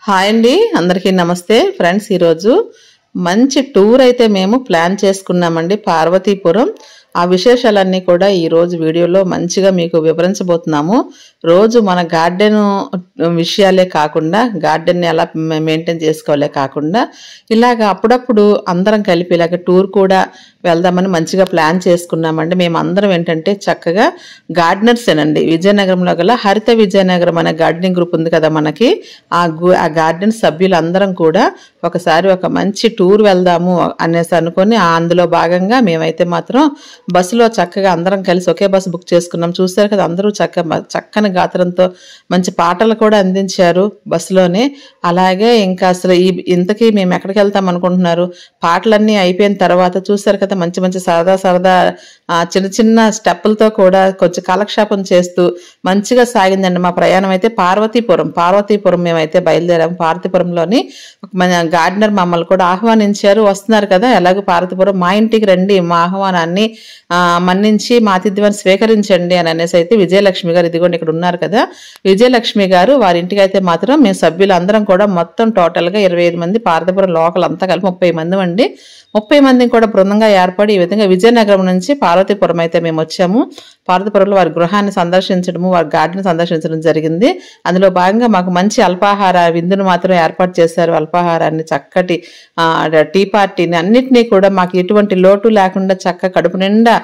Hi అండి, అందరికీ నమస్తే ఫ్రెండ్స్. ఈరోజు మంచి టూర్ అయితే మేము ప్లాన్ చేసుకున్నామండి పార్వతీపురం. ఆ విశేషాలన్నీ కూడా ఈరోజు వీడియోలో మంచిగా మీకు వివరించబోతున్నాము. రోజు మన గార్డెన్ విషయాలే కాకుండా, గార్డెన్ని ఎలా మెయింటైన్ చేసుకోవాలే కాకుండా, ఇలాగ అప్పుడప్పుడు అందరం కలిపి ఇలాగ టూర్ కూడా వెళ్దామని మంచిగా ప్లాన్ చేసుకున్నామండి. మేము అందరం ఏంటంటే చక్కగా గార్డెనర్సేనండి. విజయనగరంలో గల హరిత విజయనగరం అనే గార్డెనింగ్ గ్రూప్ ఉంది కదా మనకి. ఆ గార్డెన్ సభ్యులందరం కూడా ఒకసారి ఒక మంచి టూర్ వెళ్దాము అనేసి అనుకొని అందులో భాగంగా మేమైతే మాత్రం బస్సులో చక్కగా అందరం కలిసి ఒకే బస్సు బుక్ చేసుకున్నాం. చూసారు కదా, అందరూ చక్కని గాత్రంతో మంచి పాటలు కూడా అందించారు బస్సులోనే. అలాగే ఇంకా అసలు ఇంతకీ మేము ఎక్కడికి వెళ్తాం అనుకుంటున్నారు? పాటలన్నీ అయిపోయిన తర్వాత చూసారు కదా, మంచి మంచి సరదా చిన్న చిన్న స్టెప్పులతో కూడా కొంచెం కాలక్షేపం చేస్తూ మంచిగా సాగిందండి మా ప్రయాణం. అయితే పార్వతీపురం మేమైతే బయలుదేరాము. పార్వతీపురంలోని మన గార్డెనర్ మమ్మల్ని కూడా ఆహ్వానించారు. వస్తున్నారు కదా, ఎలాగో పార్వతీపురం మా ఇంటికి రండి, మా ఆహ్వానాన్ని మన్నించి మా ఆతిథ్యాన్ని స్వీకరించండి అని అనేసి అయితే విజయలక్ష్మి గారు, ఇదిగోండి ఇక్కడ ఉన్నారు కదా, విజయలక్ష్మి గారు వారి ఇంటికి అయితే మాత్రం మేము సభ్యులు అందరం కూడా మొత్తం టోటల్గా 25 మంది, పార్వతీపురం లోకల్ అంతా కలిపి 30 మంది అండి. 30 మందిని కూడా బృందంగా ఏర్పడి ఈ విధంగా విజయనగరం నుంచి పార్వతీపురం అయితే మేము వచ్చాము. పార్వతీపురంలో వారి గృహాన్ని సందర్శించడము, వారి గార్డెన్ సందర్శించడం జరిగింది. అందులో భాగంగా మాకు మంచి అల్పాహార విందును మాత్రం ఏర్పాటు చేశారు. అల్పాహారాన్ని, చక్కటి టీ పార్టీని, అన్నిటినీ కూడా మాకు ఎటువంటి లోటు లేకుండా చక్క కడుపు నిండా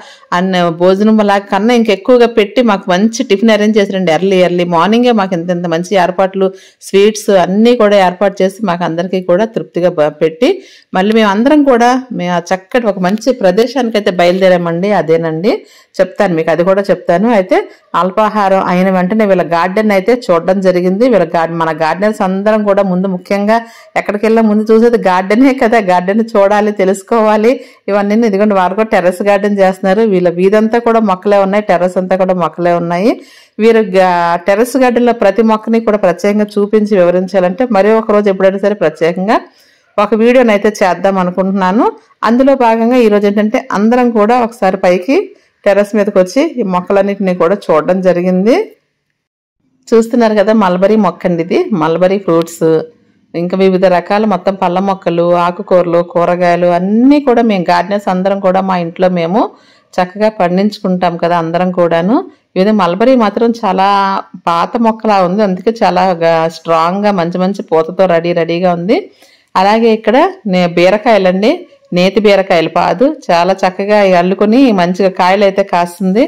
భోజనం లాగా కన్నా ఇంకెక్కువగా పెట్టి మాకు మంచి టిఫిన్ అరేంజ్ చేశారండి. ఎర్లీ మార్నింగే మాకు ఇంత మంచి ఏర్పాట్లు, స్వీట్స్ అన్నీ కూడా ఏర్పాటు చేసి మాకు అందరికీ కూడా తృప్తిగా పెట్టి మళ్ళీ మేము అందరం కూడా మేము చక్కటి ఒక మంచి ప్రదేశానికి అయితే బయలుదేరామండి. అదేనండి చెప్తాను మీకు, అది కూడా చెప్తాను. అయితే అల్పాహారం అయిన వెంటనే వీళ్ళ గార్డెన్ అయితే చూడడం జరిగింది. మన గార్డెన్స్ అందరం కూడా ముఖ్యంగా ఎక్కడికి వెళ్ళా ముందు చూసేది గార్డెనే కదా, గార్డెన్ చూడాలి, తెలుసుకోవాలి ఇవన్నీ. ఇదిగోండి వారు కూడా టెర్రస్ గార్డెన్ చేస్తున్నారు. వీళ్ళ వీధంతా కూడా మొక్కలే ఉన్నాయి, టెర్రస్ అంతా కూడా మొక్కలే ఉన్నాయి. వీరు టెర్రస్ గార్డెన్ లో ప్రతి మొక్కని కూడా ప్రత్యేకంగా చూపించి వివరించాలంటే మరి ఒక రోజు ఎప్పుడైనా సరే ప్రత్యేకంగా ఒక వీడియోని అయితే చేద్దాం అనుకుంటున్నాను. అందులో భాగంగా ఈరోజు ఏంటంటే అందరం కూడా ఒకసారి పైకి టెర్రస్ మీదకి వచ్చి ఈ మొక్కలన్నిటినీ కూడా చూడడం జరిగింది. చూస్తున్నారు కదా, మల్బరీ మొక్క అండి ఇది. మల్బరీ ఫ్రూట్స్, ఇంకా వివిధ రకాల మొత్తం పళ్ళ మొక్కలు, ఆకుకూరలు, కూరగాయలు అన్నీ కూడా మేము గార్డెనర్స్ అందరం కూడా మా ఇంట్లో మేము చక్కగా పండించుకుంటాం కదా అందరం కూడాను. ఇది మల్బరీ మాత్రం చాలా పాత మొక్కలా ఉంది, అందుకే చాలా స్ట్రాంగ్గా మంచి మంచి పూతతో రెడీగా ఉంది. అలాగే ఇక్కడ బీరకాయలండి, నేతి బీరకాయలు పాదు చాలా చక్కగా అల్లుకొని మంచిగా కాయలు అయితే కాస్తుంది.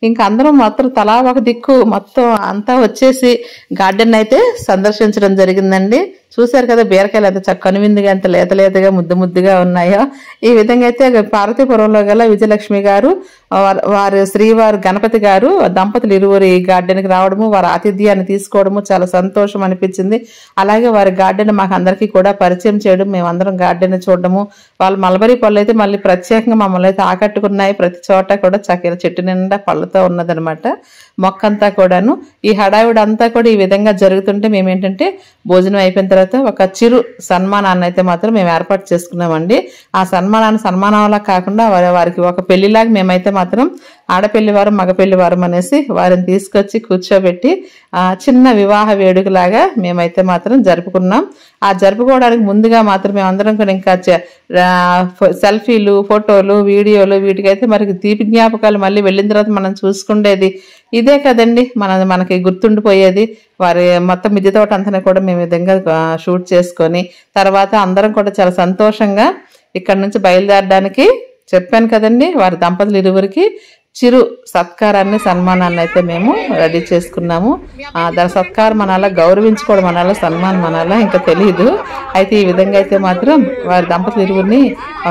ఇంకా అందరం మొత్తం తలా ఒక దిక్కు మొత్తం అంతా వచ్చేసి గార్డెన్ అయితే సందర్శించడం జరిగిందండి. చూశారు కదా బీరకాయలు ఎంత కనువిందుగా, ఎంత లేతగా ముద్దుగా ఉన్నాయో. ఈ విధంగా అయితే పార్వతీపురంలో గల విజయలక్ష్మి గారు, వారి శ్రీవారు గణపతి గారు దంపతులు ఇరువురు ఈ గార్డెన్కి రావడము, వారి ఆతిథ్యాన్ని తీసుకోవడము చాలా సంతోషం అనిపించింది. అలాగే వారి గార్డెన్ మాకు అందరికీ కూడా పరిచయం చేయడం, మేమందరం గార్డెన్ చూడడము. వాళ్ళు మల్బరీ పళ్ళు అయితే మళ్ళీ ప్రత్యేకంగా మమ్మల్ని అయితే ఆకట్టుకున్నాయి. ప్రతి చోట కూడా చక్కర చెట్టు నిండా పళ్ళతో ఉన్నదనమాట మొక్కంతా కూడాను. ఈ హడావిడి అంతా కూడా ఈ విధంగా జరుగుతుంటే మేమేంటంటే భోజనం అయిపోయిన తర్వాత ఒక చిరు సన్మానాన్ని అయితే మాత్రం మేము ఏర్పాటు చేసుకున్నామండి. ఆ సన్మానంలా కాకుండా వారికి ఒక పెళ్లిలాగా మేమైతే మాత్రం ఆడపెళ్లి వారం మగపెళ్లి వారం అనేసి వారిని తీసుకొచ్చి కూర్చోబెట్టి చిన్న వివాహ వేడుకలాగా మేమైతే మాత్రం జరుపుకున్నాం. ఆ జరుపుకోవడానికి ముందుగా మాత్రం మేమందరం కూడా ఇంకా సెల్ఫీలు, ఫోటోలు, వీడియోలు, వీటికైతే మరి తీపి జ్ఞాపకాలు మళ్ళీ వెళ్ళిన తర్వాత మనం చూసుకుండేది ఇదే కదండి, మనకి గుర్తుండిపోయేది. వారి మొత్తం మిద్దె తోట అంతా కూడా మేము విధంగా షూట్ చేసుకొని తర్వాత అందరం కూడా చాలా సంతోషంగా ఇక్కడ నుంచి బయలుదేరడానికి చెప్పాను కదండి. వారి దంపతులు ఇరువురికి చిరు సత్కారాన్ని, సన్మానాన్ని అయితే మేము రెడీ చేసుకున్నాము. దాని సత్కారం అనాలా, గౌరవించుకోవడం అనాలా, సన్మానం అనాలా ఇంకా తెలియదు. అయితే ఈ విధంగా అయితే మాత్రం వారి దంపతులు ఇరువురిని,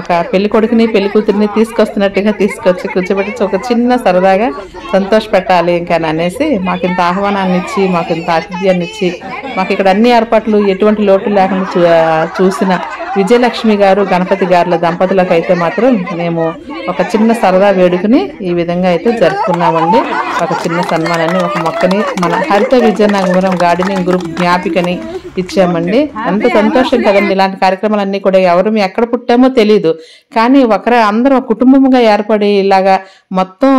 ఒక పెళ్లి కొడుకుని పెళ్లి కూతురిని తీసుకొస్తున్నట్టుగా తీసుకొచ్చి కూర్చోబెట్టి ఒక చిన్న సరదాగా సంతోష పెట్టాలి ఇంకా అనేసి మాకు ఇంత ఆహ్వానాన్ని ఇచ్చి, మాకు ఇంత ఆతిథ్యాన్ని ఇచ్చి, మాకు ఇక్కడ అన్ని ఏర్పాట్లు ఎటువంటి లోటు లేకుండా చూసిన విజయలక్ష్మి గారు గణపతి గారుల దంపతులకు అయితే మాత్రం మేము ఒక చిన్న సరదా వేడుకని ఈ విధంగా అయితే జరుపుకున్నామండి. ఒక చిన్న సన్మానాన్ని, ఒక మొక్కని మన హరిత విజయనగరం గార్డెనింగ్ గ్రూప్ జ్ఞాపికని ఇచ్చామండి. ఎంత సంతోషం కదండి. ఇలాంటి కార్యక్రమాలన్నీ కూడా ఎవరు ఎక్కడ పుట్టామో తెలియదు, కానీ అందరం కుటుంబంగా ఏర్పడి ఇలాగా మొత్తం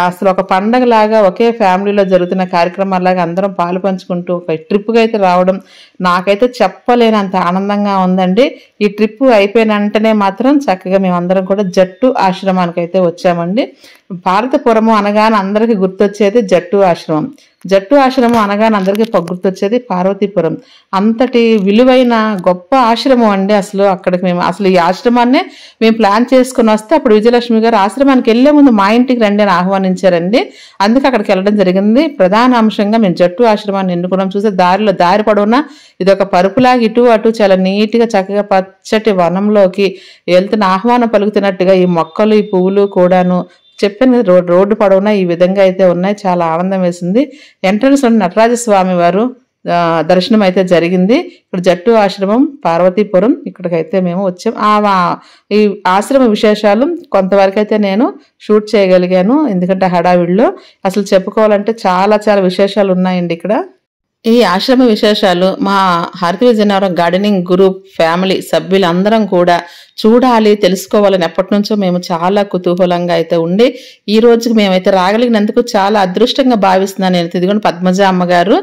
అసలు ఒక పండగ లాగా ఒకే ఫ్యామిలీలో జరుగుతున్న కార్యక్రమాలాగా అందరం పాలు పంచుకుంటూ ఒక ట్రిప్గా అయితే రావడం నాకైతే చెప్పలేనంత ఆనందంగా ఉందండి. ఈ ట్రిప్ అయిపోయిన వెంటనే మాత్రం చక్కగా మేమందరం కూడా జట్టు ఆశ్రమానికి అయితే వచ్చామండి. భారతపురము అనగానే అందరికీ గుర్తొచ్చేది జట్టు ఆశ్రమం. జట్టు ఆశ్రమం అనగానే అందరికీ గుర్తొచ్చేది పార్వతీపురం. అంతటి విలువైన గొప్ప ఆశ్రమం అండి. అక్కడికి అసలు ఈ ఆశ్రమాన్నే మేము ప్లాన్ చేసుకుని వస్తే అప్పుడు విజయలక్ష్మి గారు ఆశ్రమానికి వెళ్లే ముందు మా ఇంటికి రండి అని ఆహ్వానించారండి. అందుకే అక్కడికి వెళ్ళడం జరిగింది. ప్రధాన అంశంగా మేము జట్టు ఆశ్రమాన్ని ఎన్నుకున్నాం. చూసే దారి పొడవునా ఇది ఒక పరుపులాగా ఇటు అటు చాలా నీట్గా చక్కగా పచ్చటి వనంలోకి వెళ్తున్న ఆహ్వానం పలుకుతున్నట్టుగా ఈ మొక్కలు ఈ పువ్వులు కూడాను చెప్పిన రోడ్డు పొడవునా ఈ విధంగా అయితే ఉన్నాయి. చాలా ఆనందం వేసింది. ఎంట్రన్స్ లో నటరాజస్వామి వారు దర్శనం అయితే జరిగింది. ఇప్పుడు జట్టు ఆశ్రమం పార్వతీపురం ఇక్కడికైతే మేము వచ్చాం. ఈ ఆశ్రమ విశేషాలు కొంతవరకు అయితే నేను షూట్ చేయగలిగాను, ఎందుకంటే హడావిడిలో అసలు చెప్పుకోవాలంటే చాలా చాలా విశేషాలు ఉన్నాయండి ఇక్కడ. ఈ ఆశ్రమ విశేషాలు మా హరిత విజయనగరం గార్డెనింగ్ గ్రూప్ ఫ్యామిలీ సభ్యులందరం కూడా చూడాలి, తెలుసుకోవాలని ఎప్పటి నుంచో మేము చాలా కుతూహలంగా అయితే ఉండి ఈ రోజుకి మేమైతే రాగలిగినందుకు చాలా అదృష్టంగా భావిస్తున్నాను నేను. ఇదిగోండి పద్మజ అమ్మగారు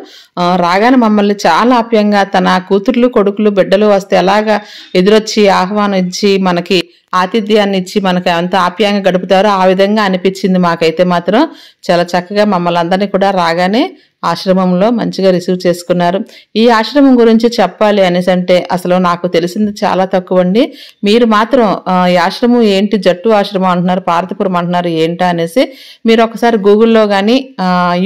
రాగానే మమ్మల్ని చాలా ఆప్యాయంగా తన కూతుర్లు కొడుకులు బిడ్డలు వస్తే ఎలాగా ఎదురొచ్చి ఆహ్వానం ఇచ్చి మనకి ఆతిథ్యాన్ని ఇచ్చి మనకి అంత ఆప్యాయంగా గడుపుతారో ఆ విధంగా అనిపించింది మాకైతే మాత్రం. చాలా చక్కగా మమ్మల్ని అందరినీ కూడా రాగానే ఆశ్రమంలో మంచిగా రిసీవ్ చేసుకున్నారు. ఈ ఆశ్రమం గురించి చెప్పాలి అనేసి అంటే అసలు నాకు తెలిసింది చాలా తక్కువ అండి. మీరు మాత్రం ఈ ఆశ్రమం ఏంటి, జట్టు ఆశ్రమం అంటున్నారు, పార్వతీపురం అంటున్నారు ఏంటా అనేసి మీరు ఒకసారి గూగుల్లో కానీ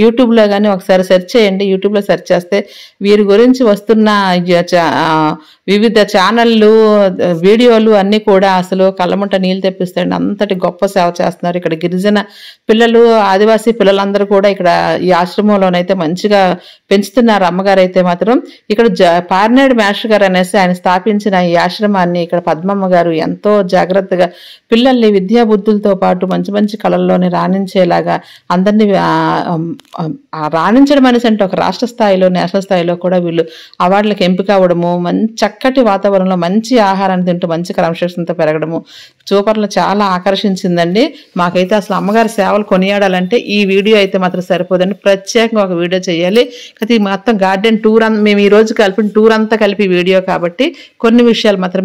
యూట్యూబ్లో కానీ ఒకసారి సెర్చ్ చేయండి. యూట్యూబ్లో సెర్చ్ చేస్తే వీరి గురించి వస్తున్న వివిధ ఛానళ్ళు వీడియోలు అన్నీ కూడా అసలు కళ్ళముంట నీళ్ళు తెప్పిస్తాయండి. అంతటి గొప్ప సేవ చేస్తున్నారు. ఇక్కడ గిరిజన పిల్లలు ఆదివాసీ పిల్లలందరూ కూడా ఇక్కడ ఈ ఆశ్రమంలోనైతే మంచిగా పెంచుతున్నారు. అమ్మగారు అయితే మాత్రం ఇక్కడ పార్నేడు మాస్టర్ గారు అనేసి ఆయన స్థాపించిన ఈ ఆశ్రమాన్ని ఇక్కడ పద్మమ్మ గారు ఎంతో జాగ్రత్తగా పిల్లల్ని విద్యా బుద్ధులతో పాటు మంచి మంచి కళల్లోని రాణించేలాగా అందరినీ రాణించడం అనేసి అంటే ఒక రాష్ట్ర స్థాయిలో నేషనల్ స్థాయిలో కూడా వీళ్ళు అవార్డులకు ఎంపిక అవ్వడము, చక్కటి వాతావరణంలో మంచి ఆహారాన్ని తింటూ మంచి క్రమశిక్షణతో పెరగడము చూపర్లు చాలా ఆకర్షించిందండి. మాకైతే అసలు అమ్మగారి సేవలు కొనియాడాలంటే ఈ వీడియో అయితే మాత్రం సరిపోదండి, ప్రత్యేకంగా ఒక వీడియో చేయాలి. అయితే మొత్తం గార్డెన్ టూర్ మేము ఈ రోజు కలిపిన టూర్ అంతా కలిపి వీడియో కాబట్టి కొన్ని విషయాలు మాత్రం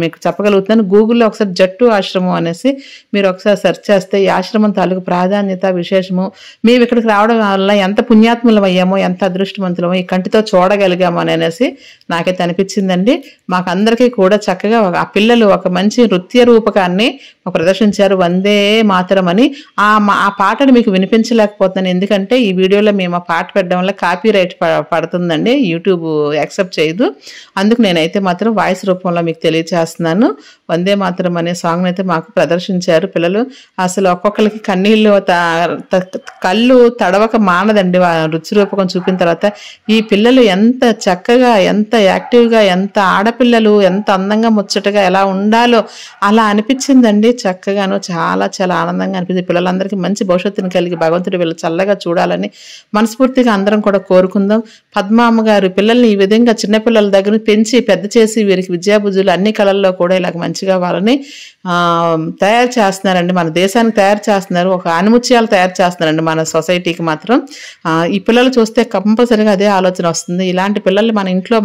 మీకు చెప్పగలుగుతున్నాను. గూగుల్లో ఒకసారి జట్టు ఆశ్రమం అనేసి మీరు ఒకసారి సెర్చ్ చేస్తే ఈ ఆశ్రమం తాలూకు ప్రాధాన్యత విశేషము, మేము ఇక్కడికి రావడం వల్ల ఎంత పుణ్యాత్ములం అయ్యామో, ఎంత అదృష్టవంతులమో ఈ కంటితో చూడగలిగాము అనేసి నాకైతే అనిపించిందండి. మాకందరికీ కూడా చక్కగా ఆ పిల్లలు ఒక మంచి నృత్య రూపకాన్ని ప్రదర్శించారు, వందే మాతరం అని. ఆ పాటను మీకు వినిపించలేకపోతున్నాను, ఎందుకంటే ఈ వీడియోలో మేము ఆ పాట పెట్టడం వల్ల కాపీ రైట్ పడుతుందండి, యూట్యూబ్ యాక్సెప్ట్ చేయదు. అందుకు నేనైతే మాత్రం వాయిస్ రూపంలో మీకు తెలియచేస్తున్నాను. వందే మాతరం అనే సాంగ్ అయితే మాకు ప్రదర్శించారు పిల్లలు. అసలు ఒక్కొక్కరికి కళ్ళు తడవక మానదండి రుచి రూపకం చూపిన తర్వాత. ఈ పిల్లలు ఎంత చక్కగా, ఎంత యాక్టివ్గా, ఎంత ఆడపిల్లలు ఎంత అందంగా ముచ్చటగా ఎలా ఉండాలో అలా అనిపించిందండి. చక్కగాను చాలా చాలా ఆనందంగా అనిపించింది. పిల్లలందరికీ మంచి భవిష్యత్తుని కలిగి భగవంతుడు వీళ్ళు చల్లగా చూడాలని మనస్ఫూర్తిగా అందరం కూడా కోరుకుందాం. పద్మామ్మ గారు పిల్లల్ని ఈ విధంగా చిన్నపిల్లల దగ్గర పెంచి పెద్ద చేసి వీరికి విద్యాబుద్ధులు అన్ని కళల్లో కూడా ఇలాగ మంచిగా వాళ్ళని తయారు చేస్తున్నారండి. మన దేశానికి తయారు చేస్తున్నారు, ఒక ఆనిముత్యాలు తయారు చేస్తున్నారండి మన సొసైటీకి మాత్రం. ఈ పిల్లలు చూస్తే కంపల్సరీగా అదే ఆలోచన వస్తుంది. ఇలాంటి పిల్లల్ని మన ఇంట్లో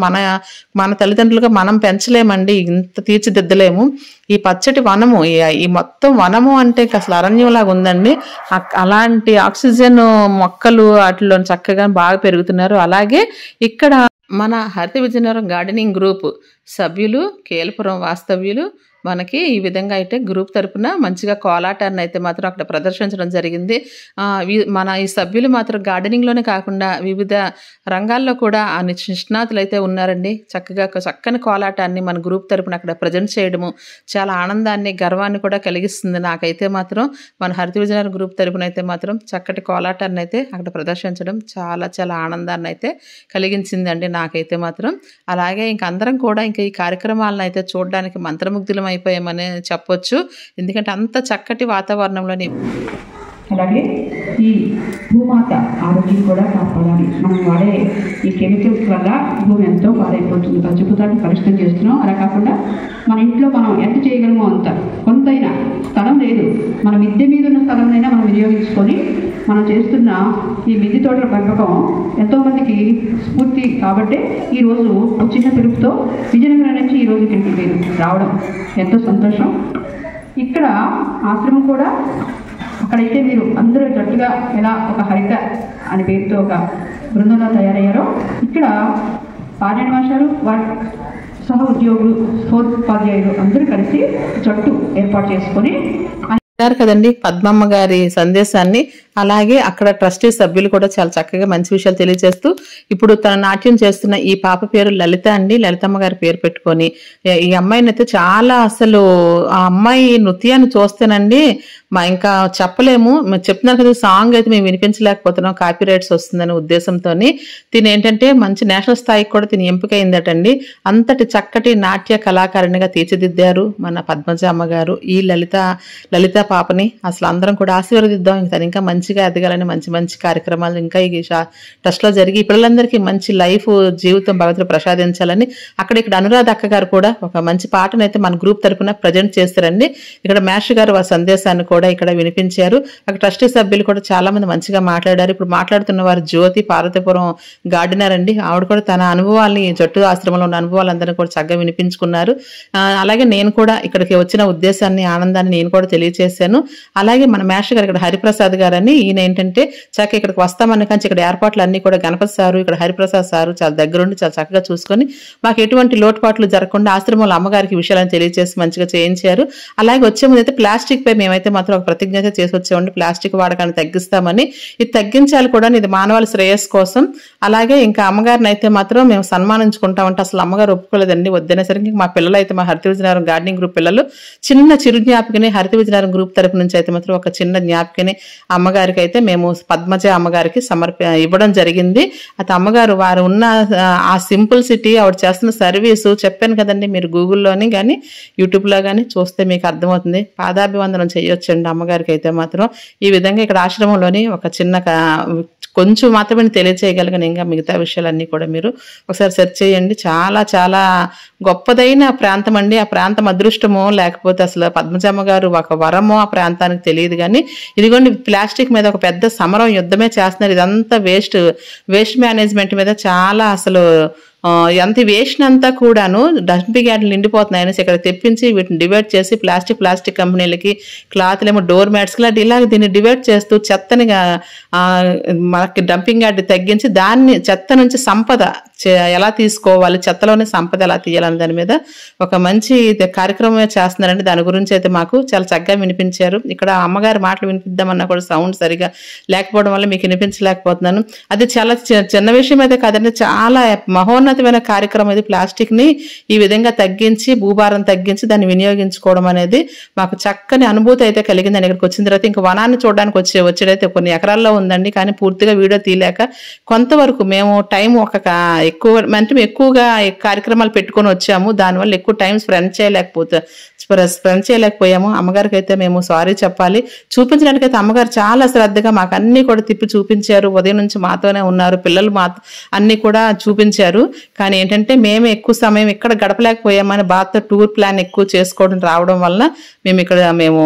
మన తల్లిదండ్రులుగా మనం పెంచలేమండి, ఇంత తీర్చిదిద్దలేము. ఈ పచ్చటి వనము, ఈ మొత్తం వనము అంటే అసలు అరణ్యంలాగా ఉందండి. అలాంటి ఆక్సిజన్ మొక్కలు వాటిలో చక్కగా బాగా పెరుగుతున్నారు. అలాగే ఇక్కడ మన హరిత విజయనగరం గార్డెనింగ్ గ్రూప్ సభ్యులు, కేలపురం వాస్తవ్యులు, మనకి ఈ విధంగా అయితే గ్రూప్ తరపున మంచిగా కోలాటాన్ని అయితే మాత్రం అక్కడ ప్రదర్శించడం జరిగింది. మన ఈ సభ్యులు మాత్రం గార్డెనింగ్లోనే కాకుండా వివిధ రంగాల్లో కూడా ఆ నిష్ణాతులు అయితే ఉన్నారండి. చక్కని కోలాటాన్ని మన గ్రూప్ తరపున అక్కడ ప్రజెంట్ చేయడము చాలా ఆనందాన్ని, గర్వాన్ని కూడా కలిగిస్తుంది. నాకైతే మాత్రం మన హరిత విజయనగరం గ్రూప్ తరపున అయితే మాత్రం చక్కటి కోలాటాన్ని అయితే అక్కడ ప్రదర్శించడం చాలా ఆనందాన్ని అయితే కలిగించిందండి నాకైతే మాత్రం. అలాగే ఇంక అందరం కూడా ఇంకా ఈ కార్యక్రమాలను అయితే చూడడానికి మంత్రముగ్ధులం అయిపోయామని చెప్పొచ్చు. ఎందుకంటే అంత చక్కటి వాతావరణంలోని అలాగే ఈ భూమాత ఆరోగ్యం కూడా కాపాడాలి. మనం వాడే ఈ కెమికల్స్ వల్ల భూమి ఎంతో పాడైపోతుంది. పంచభూతాన్ని కలుషితం చేస్తున్నాం. అలా కాకుండా మన ఇంట్లో మనం ఎంత చేయగలమో అంత, కొంతైనా స్థలం లేదు, మన మిద్దె మీద ఉన్న స్థలంనైనా మనం వినియోగించుకొని మనం చేస్తున్న ఈ మిద్దె తోటల పెంపకం ఎంతోమందికి స్ఫూర్తి. కాబట్టి ఈరోజు చిన్న పిలుపుతో విజయనగరం నుంచి ఈరోజు ఇక్కడికి మీరు రావడం ఎంతో సంతోషం. ఇక్కడ ఆశ్రమం కూడా అక్కడైతే మీరు అందరూ జట్టుగా ఎలా ఒక హరిత అనే పేరుతో ఒక బృందంలో తయారయ్యారో, ఇక్కడ పార్యణ మాస్టారు, వారి సహ ఉద్యోగులు, సహోపాధ్యాయులు అందరూ కలిసి జట్టు ఏర్పాటు చేసుకొని కదండి పద్మమ్మ గారి సందేశాన్ని. అలాగే అక్కడ ట్రస్టీ సభ్యులు కూడా చాలా చక్కగా మంచి విషయాలు తెలియజేస్తూ, ఇప్పుడు తన నాట్యం చేస్తున్న ఈ పాప పేరు లలిత అండి. లలితమ్మ గారి పేరు పెట్టుకొని ఈ అమ్మాయిని అయితే చాలా, అసలు ఆ అమ్మాయి నృత్యాన్ని చూస్తేనండి ఇంకా చెప్పలేము. చెప్తున్నాను కదా, సాంగ్ అయితే మేము వినిపించలేకపోతున్నాం, కాపీ రైట్స్ వస్తుందనే ఉద్దేశంతో తిని ఏంటంటే మంచి నేషనల్ స్థాయికి కూడా తిని ఎంపిక అయిందటండి. అంతటి చక్కటి నాట్య కళాకారిణిగా తీర్చిదిద్దారు మన పద్మజ అమ్మగారు ఈ లలిత పాపని. అసలు అందరం కూడా ఆశీర్వదిద్దాం, ఇంకా మంచిగా ఎదగాలని, మంచి కార్యక్రమాలు ఇంకా ఈ ట్రస్ట్ లో జరిగి పిల్లలందరికీ మంచి లైఫ్ జీవితం భగవంతుడు ప్రసాదించాలని. ఇక్కడ అనురాధ అక్క గారు కూడా ఒక మంచి పాటను అయితే మన గ్రూప్ తరపున ప్రజెంట్ చేస్తారండి. ఇక్కడ మేష్ గారు వారి సందేశాన్ని కూడా ఇక్కడ వినిపించారు. అక్కడ ట్రస్టీ సభ్యులు కూడా చాలా మంది మంచిగా మాట్లాడారు. ఇప్పుడు మాట్లాడుతున్న వారు జ్యోతి పార్వతీపురం గార్డెనర్ అండి. ఆవిడ కూడా తన అనుభవాల్ని, జట్టు ఆశ్రమంలో ఉన్న అనుభవాలందరినీ కూడా చక్కగా వినిపించుకున్నారు. అలాగే నేను కూడా ఇక్కడికి వచ్చిన ఉద్దేశాన్ని, ఆనందాన్ని నేను కూడా తెలియజేశాను. అలాగే మన మేష్ గారు ఇక్కడ హరిప్రసాద్ గారు అని, ఈయన ఏంటంటే చక్కగా ఇక్కడికి వస్తామని కానీ ఇక్కడ ఏర్పాట్లు అన్ని కూడా గణపతి సారు, ఇక్కడ హరిప్రసాద్ సారు చాలా దగ్గరుండి చాలా చక్కగా చూసుకొని మాకు ఎటువంటి లోటుపాట్లు జరగకుండా ఆశ్రమంలో అమ్మగారికి విషయాలను తెలియజేసి మంచిగా చేయించారు. అలాగే వచ్చే ముందు అయితే ప్లాస్టిక్ పై మేమైతే మాత్రం ఒక ప్రతిజ్ఞ చేసి వచ్చామండి, ప్లాస్టిక్ వాడకాన్ని తగ్గిస్తామని. ఇది తగ్గించాలి కూడా, ఇది మానవాళి శ్రేయస్సు కోసం. అలాగే ఇంకా అమ్మగారిని అయితే మాత్రం మేము సన్మానించుకుంటామంటే అసలు అమ్మగారు ఒప్పుకోలేదండి. వద్దనేసరికి మా పిల్లలు అయితే, మా హరిత విజయనగరం గార్డెనింగ్ గ్రూప్ పిల్లలు చిన్న చిరు జ్ఞాపికని హరిత విజయనగరం గ్రూప్ తరపు నుంచి అయితే మాత్రం ఒక చిన్న జ్ఞాపికని అమ్మగారికి అయితే మేము పద్మజ అమ్మగారికి ఇవ్వడం జరిగింది. అయితే అమ్మగారు వారు ఉన్న ఆ సింపుల్ సిటీ, ఆవిడ చేస్తున్న సర్వీసు చెప్పాను కదండి, మీరు గూగుల్లోని కానీ యూట్యూబ్లో కానీ చూస్తే మీకు అర్థమవుతుంది. పాదాభివందనం చేయొచ్చండి అమ్మగారికి అయితే మాత్రం. ఈ విధంగా ఇక్కడ ఆశ్రమంలోని ఒక చిన్న కొంచెం మాత్రమే తెలియచేయగలిగిన, ఇంకా మిగతా విషయాలన్నీ కూడా మీరు ఒకసారి సెర్చ్ చేయండి. చాలా గొప్పదైన ప్రాంతం అండి. ఆ ప్రాంతం అదృష్టమో లేకపోతే అసలు పద్మజమ్మ గారు ఒక వరమో ఆ ప్రాంతానికి తెలియదు. కానీ ఇదిగోండి ప్లాస్టిక్ మీద ఒక పెద్ద సమరం, యుద్ధమే చేస్తున్నారు. ఇదంతా వేస్ట్ మేనేజ్మెంట్ మీద చాలా, అసలు ఎంత వేస్ట్ అంతా కూడాను డస్ట్బిన్ యార్డులు నిండిపోతున్నాయి అనేసి ఇక్కడ తెప్పించి వీటిని డివైడ్ చేసి ప్లాస్టిక్ కంపెనీలకి, క్లాత్లేమో డోర్ మ్యాట్స్కి ఇలాగ దీన్ని డివైడ్ చేస్తూ చెత్తని మనకి డంపింగ్ యార్డ్ తగ్గించి దాన్ని చెత్త నుంచి సంపద ఎలా తీసుకోవాలి, చెత్తలోనే సంపద ఎలా తీయాలని దాని మీద ఒక మంచి కార్యక్రమమే చేస్తున్నారండి. దాని గురించి అయితే మాకు చాలా చక్కగా వినిపించారు. ఇక్కడ అమ్మగారి మాటలు వినిపిద్దామన్నా కూడా సౌండ్ సరిగా లేకపోవడం వల్ల మీకు వినిపించలేకపోతున్నాను. అది చాలా చిన్న విషయం అయితే కాదండి, చాలా మహోన్నతమైన కార్యక్రమం ఇది. ప్లాస్టిక్ ని ఈ విధంగా తగ్గించి, భూభారం తగ్గించి దాన్ని వినియోగించుకోవడం అనేది మాకు చక్కని అనుభూతి అయితే కలిగిందని. ఇక్కడికి వచ్చిన తర్వాత ఇంకా వనాన్ని చూడడానికి వచ్చేదైతే కొన్ని ఎకరాల్లో ఉందండి. కానీ పూర్తిగా వీడియో తీయలేక కొంతవరకు మేము టైం ఎక్కువగా కార్యక్రమాలు పెట్టుకొని వచ్చాము. దానివల్ల ఎక్కువ టైం స్పెండ్ చేయలేకపోయాము. అమ్మగారికి అయితే మేము సారీ చెప్పాలి. చూపించడానికి అయితే అమ్మగారు చాలా శ్రద్ధగా మాకు అన్ని కూడా తిప్పి చూపించారు. ఉదయం నుంచి మాతోనే ఉన్నారు, పిల్లలు అన్ని కూడా చూపించారు. కానీ ఏంటంటే మేము ఎక్కువ సమయం ఇక్కడ గడపలేకపోయామని బాధతో టూర్ ప్లాన్ ఎక్కువ చేసుకోవడం రావడం వల్ల మేము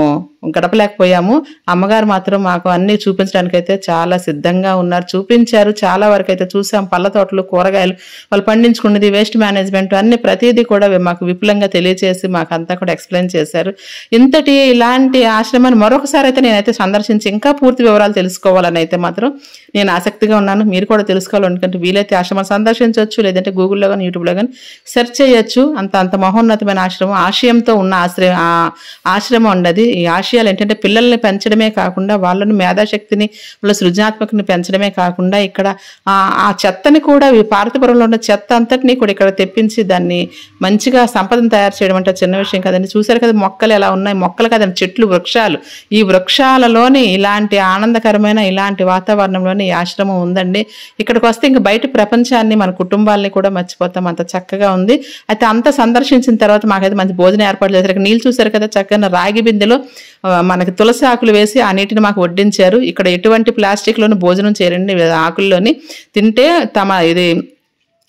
గడపలేకపోయాము. అమ్మగారు మాత్రం మాకు అన్ని చూపించడానికైతే చాలా సిద్ధంగా ఉన్నారు, చూపించారు. చాలా వరకు అయితే చూసాం. పళ్ళ తోటలు, కూరగాయలు వాళ్ళు పండించుకున్నది, వేస్ట్ మేనేజ్మెంట్ అన్ని ప్రతిదీ కూడా మాకు విపులంగా తెలియచేసి మాకంతా కూడా ఎక్స్ప్లెయిన్ చేశారు. ఇలాంటి ఆశ్రమాన్ని మరొకసారి అయితే నేనైతే సందర్శించి ఇంకా పూర్తి వివరాలు తెలుసుకోవాలని అయితే మాత్రం నేను ఆసక్తిగా ఉన్నాను. మీరు కూడా తెలుసుకోవాలనుకుంటే వీలైతే ఆశ్రమాన్ని సందర్శించవచ్చు, లేదంటే గూగుల్లో కానీ యూట్యూబ్లో కానీ సెర్చ్ చేయొచ్చు. అంత మహోన్నతమైన ఆశ్రమం, ఆశయంతో ఉన్న ఆశ్రమం ఉండదు. ఈ ఆశయాలు ఏంటంటే పిల్లల్ని పెంచడమే కాకుండా వాళ్ళని మేధాశక్తిని, వాళ్ళ సృజనాత్మకని పెంచడమే కాకుండా ఇక్కడ ఆ చెత్తని కూడా, పార్వతీపురంలో ఉన్న చెత్త అంతటినీ కూడా ఇక్కడ తెప్పించి దాన్ని మంచిగా సంపదను తయారు చేయడం అంటే చిన్న విషయం కదండి. చూసారు కదా మొక్కలు ఎలా ఉన్నాయి, మొక్కలు కదండి, చెట్లు, వృక్షాలు. ఈ వృక్షాలలోని ఇలాంటి ఆనందకరమైన ఇలాంటి వాతావరణంలోని ఈ ఆశ్రమం ఉందండి. ఇక్కడికి వస్తే ఇంక బయట ప్రపంచాన్ని, మన కుటుంబాలని కూడా మర్చిపోతాం, అంత చక్కగా ఉంది. అయితే అంత సందర్శించిన తర్వాత మాకైతే మంచి భోజనం ఏర్పాటు చేశారు. ఇక్కడ నీళ్ళు చూసారు కదా, చక్కగా రాగి బిందెలో మనకి తులసి ఆకులు వేసి ఆ నీటిని మాకు వడ్డించారు. ఇక్కడ ఎటువంటి ప్లాస్టిక్లోని భోజనం చేయరండి. ఆకుల్లోని తింటే ఇది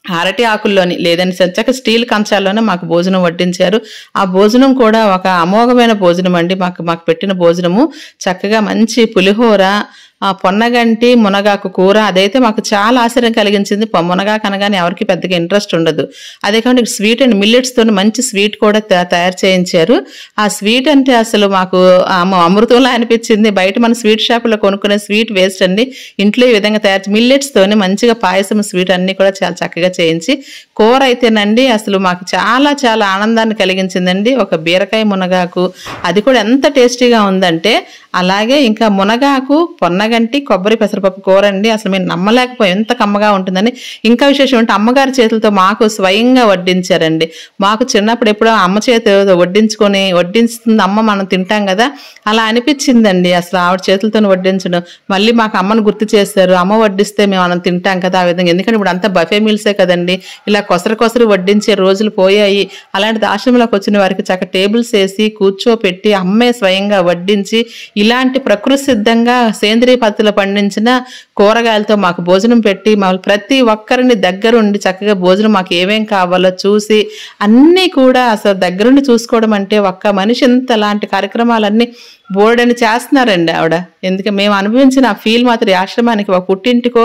అరటి ఆకుల్లోని లేదని చక్కగా స్టీల్ కంచాల్లోనే మాకు భోజనం వడ్డించారు. ఆ భోజనం కూడా ఒక అమోఘమైన భోజనం అండి. మాకు పెట్టిన భోజనము చక్కగా మంచి పులిహోర, పొన్నగంటి, మునగాకు కూర, అదైతే మాకు చాలా ఆశ్చర్యం కలిగించింది. మునగాకు అనగానే ఎవరికి పెద్దగా ఇంట్రెస్ట్ ఉండదు. అదే కాకుండా స్వీట్ అండ్ మిల్లెట్స్తో మంచి స్వీట్ కూడా తయారు చేయించారు. ఆ స్వీట్ అంటే అసలు మాకు అమృతంలా అనిపించింది. బయట మన స్వీట్ షాపులో కొనుక్కునే స్వీట్ వేస్ట్ అండి. ఇంట్లో ఈ విధంగా మంచిగా పాయసం, స్వీట్ అన్ని కూడా చాలా చక్కగా చేయించి, కూర అయితేనండి అసలు మాకు చాలా చాలా ఆనందాన్ని కలిగించిందండి. ఒక బీరకాయ మునగాకు, అది కూడా ఎంత టేస్టీగా ఉందంటే, అలాగే ఇంకా మునగాకు, పొన్నగంటి, కొబ్బరి, పెసరపప్పు కూర అండి. అసలు మేము నమ్మలేకపోయాం ఎంత కమ్మగా ఉంటుందని. ఇంకా విశేషం అంటే అమ్మగారి చేతులతో మాకు స్వయంగా వడ్డించారండి. మాకు చిన్నప్పుడు ఎప్పుడో అమ్మ చేతితో వడ్డిస్తుంది అమ్మ, మనం తింటాం కదా, అలా అనిపించిందండి. అసలు ఆవిడ చేతులతో వడ్డించడం, మళ్ళీ మాకు అమ్మను గుర్తు చేశారు. అమ్మ వడ్డిస్తే మనం తింటాం కదా ఆ విధంగా. ఎందుకంటే ఇప్పుడు అంతా బఫే మీల్సే కదండి, ఇలా కొసరు వడ్డించే రోజులు పోయాయి. అలాంటి ఆశ్రమంలోకి వచ్చిన వారికి చక్క టేబుల్స్ వేసి కూర్చోపెట్టి అమ్మే స్వయంగా వడ్డించి, ఇలాంటి ప్రకృతి సిద్ధంగా సేంద్రియ పద్ధతిలో పండించిన కూరగాయలతో మాకు భోజనం పెట్టి, ప్రతి ఒక్కరిని దగ్గరుండి చక్కగా భోజనం మాకు ఏమేం కావాలో చూసి అన్నీ కూడా అసలు దగ్గరుండి చూసుకోవడం అంటే, ఒక్క మనిషి ఇంత లాంటి కార్యక్రమాలన్నీ బోర్డని చేస్తున్నారండి ఆవిడ. ఎందుకంటే మేము అనుభవించిన ఆ ఫీల్ మాత్రం ఈ ఆశ్రమానికి ఒక పుట్టింటికో